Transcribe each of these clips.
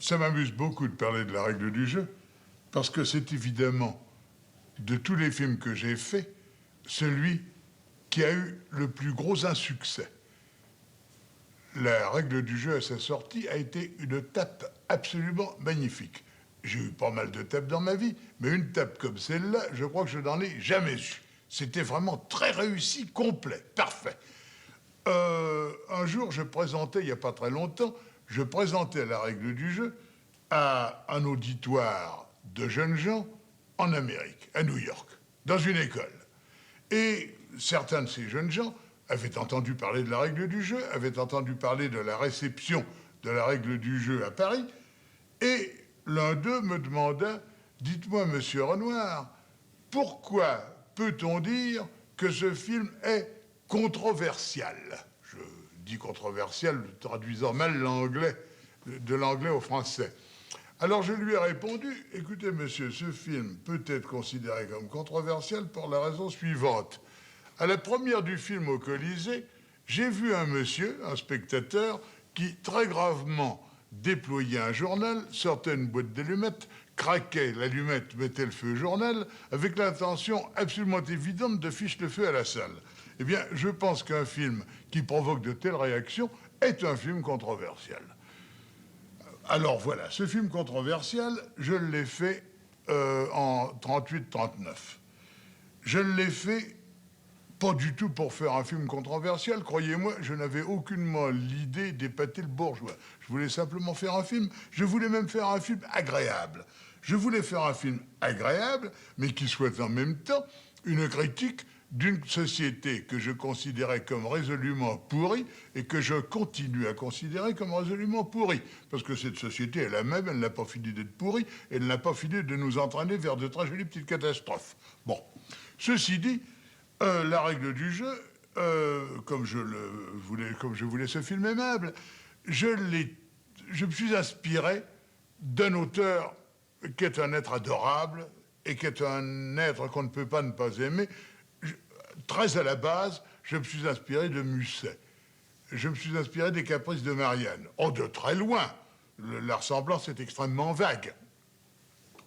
Ça m'amuse beaucoup de parler de la règle du jeu, parce que c'est évidemment, de tous les films que j'ai faits, celui qui a eu le plus gros insuccès. La règle du jeu à sa sortie a été une tape absolument magnifique. J'ai eu pas mal de tapes dans ma vie, mais une tape comme celle-là, je crois que je n'en ai jamais eu. C'était vraiment très réussi, complet, parfait. Un jour, je présentais, il n'y a pas très longtemps, je présentais la règle du jeu à un auditoire de jeunes gens en Amérique, à New York, dans une école. Et certains de ces jeunes gens avaient entendu parler de la règle du jeu, avaient entendu parler de la réception de la règle du jeu à Paris, et l'un d'eux me demanda, « Dites-moi, monsieur Renoir, pourquoi peut-on dire que ce film est controversial ?» Je dis controversial, traduisant mal l'anglais, de l'anglais au français. Alors je lui ai répondu, « Écoutez, monsieur, ce film peut être considéré comme controversial pour la raison suivante. À la première du film au Colisée, j'ai vu un monsieur, un spectateur, qui très gravement déployait un journal, sortait une boîte d'allumettes, craquait l'allumette, mettait le feu au journal, avec l'intention absolument évidente de ficher le feu à la salle. Eh bien, je pense qu'un film qui provoque de telles réactions est un film controversial. » Alors voilà, ce film controversial, je l'ai fait en 38-39. Je l'ai fait pas du tout pour faire un film controversial. Croyez-moi, je n'avais aucunement l'idée d'épater le bourgeois. Je voulais simplement faire un film. Je voulais même faire un film agréable. Je voulais faire un film agréable, mais qui soit en même temps une critique d'une société que je considérais comme résolument pourrie et que je continue à considérer comme résolument pourrie. Parce que cette société, elle-même, elle n'a pas fini d'être pourrie, elle n'a pas fini de nous entraîner vers de très jolies petites catastrophes. Bon, ceci dit, la règle du jeu, comme je voulais ce film aimable, je me suis inspiré d'un auteur qui est un être adorable et qui est un être qu'on ne peut pas ne pas aimer. Très à la base, je me suis inspiré de Musset. Je me suis inspiré des Caprices de Marianne. Oh, de très loin. La ressemblance est extrêmement vague.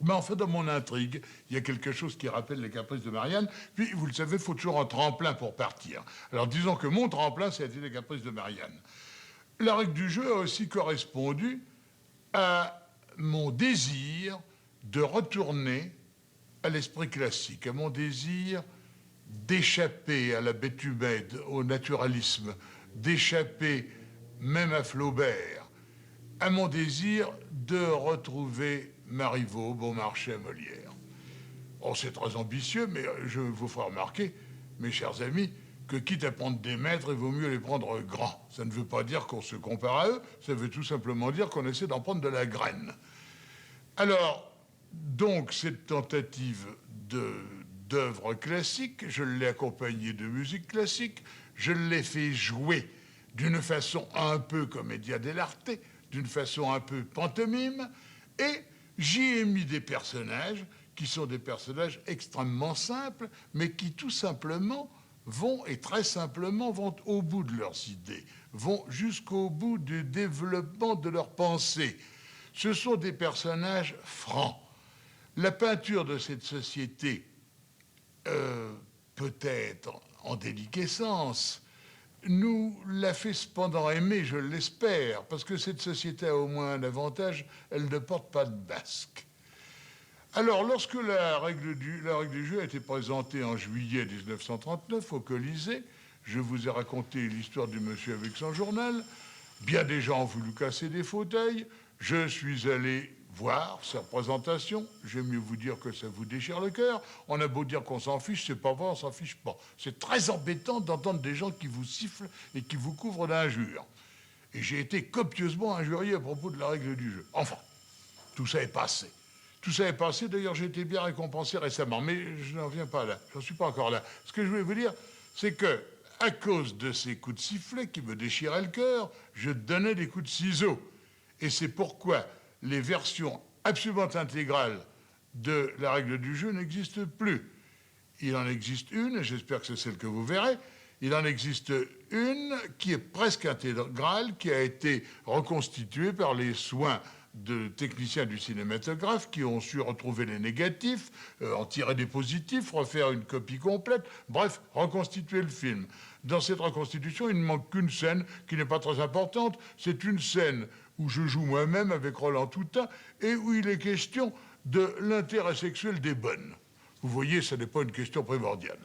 Mais en fait, dans mon intrigue, il y a quelque chose qui rappelle les Caprices de Marianne. Puis, vous le savez, il faut toujours un tremplin pour partir. Alors, disons que mon tremplin, c'était les Caprices de Marianne. La règle du jeu a aussi correspondu à mon désir de retourner à l'esprit classique, à mon désir d'échapper à la bête humaine, au naturalisme, d'échapper même à Flaubert, à mon désir de retrouver Marivaux, Beaumarchais, Molière. Oh, c'est très ambitieux, mais je vous ferai remarquer, mes chers amis, que quitte à prendre des maîtres, il vaut mieux les prendre grands. Ça ne veut pas dire qu'on se compare à eux, ça veut tout simplement dire qu'on essaie d'en prendre de la graine. Alors, donc, cette tentative d'œuvre classique, je l'ai accompagnée de musique classique, je l'ai fait jouer d'une façon un peu commedia dell'arte, d'une façon un peu pantomime, et j'y ai mis des personnages qui sont des personnages extrêmement simples, mais qui tout simplement vont, et très simplement, vont au bout de leurs idées, vont jusqu'au bout du développement de leurs pensées. Ce sont des personnages francs. La peinture de cette société, peut-être en déliquescence, nous l'a fait cependant aimer, je l'espère, parce que cette société a au moins un avantage, elle ne porte pas de masque. Alors, lorsque la règle du jeu a été présentée en juillet 1939 au Colisée, je vous ai raconté l'histoire du monsieur avec son journal, bien des gens ont voulu casser des fauteuils, je suis allé voir sa représentation, j'aime mieux vous dire que ça vous déchire le cœur, on a beau dire qu'on s'en fiche, c'est pas vrai, on s'en fiche pas. C'est très embêtant d'entendre des gens qui vous sifflent et qui vous couvrent d'injures. Et j'ai été copieusement injurié à propos de la règle du jeu. Enfin, tout ça est passé. tout ça est passé. D'ailleurs, j'ai été bien récompensé récemment, mais je n'en viens pas là. Je n'en suis pas encore là. Ce que je voulais vous dire, c'est que, à cause de ces coups de sifflet qui me déchiraient le cœur, je donnais des coups de ciseaux. Et c'est pourquoi les versions absolument intégrales de la règle du jeu n'existent plus. Il en existe une, et j'espère que c'est celle que vous verrez. Il en existe une qui est presque intégrale, qui a été reconstituée par les soins de techniciens du cinématographe qui ont su retrouver les négatifs, en tirer des positifs, refaire une copie complète, bref, reconstituer le film. Dans cette reconstitution, il ne manque qu'une scène qui n'est pas très importante. C'est une scène où je joue moi-même avec Roland Toutain et où il est question de l'intérêt sexuel des bonnes. Vous voyez, ce n'est pas une question primordiale.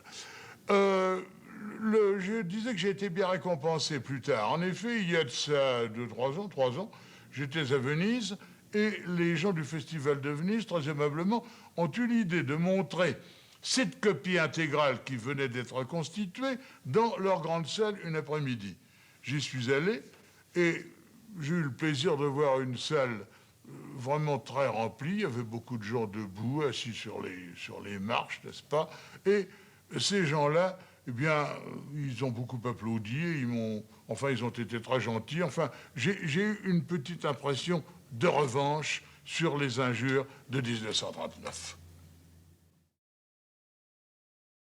Je disais que j'ai été bien récompensé plus tard. En effet, il y a de ça 3 ans, j'étais à Venise et les gens du Festival de Venise, très aimablement, ont eu l'idée de montrer cette copie intégrale qui venait d'être reconstituée dans leur grande salle une après-midi. J'y suis allé et j'ai eu le plaisir de voir une salle vraiment très remplie. Il y avait beaucoup de gens debout, assis sur les marches, n'est-ce pas? Et ces gens-là, eh bien, ils ont beaucoup applaudi et ils ont été très gentils. Enfin, j'ai eu une petite impression de revanche sur les injures de 1939.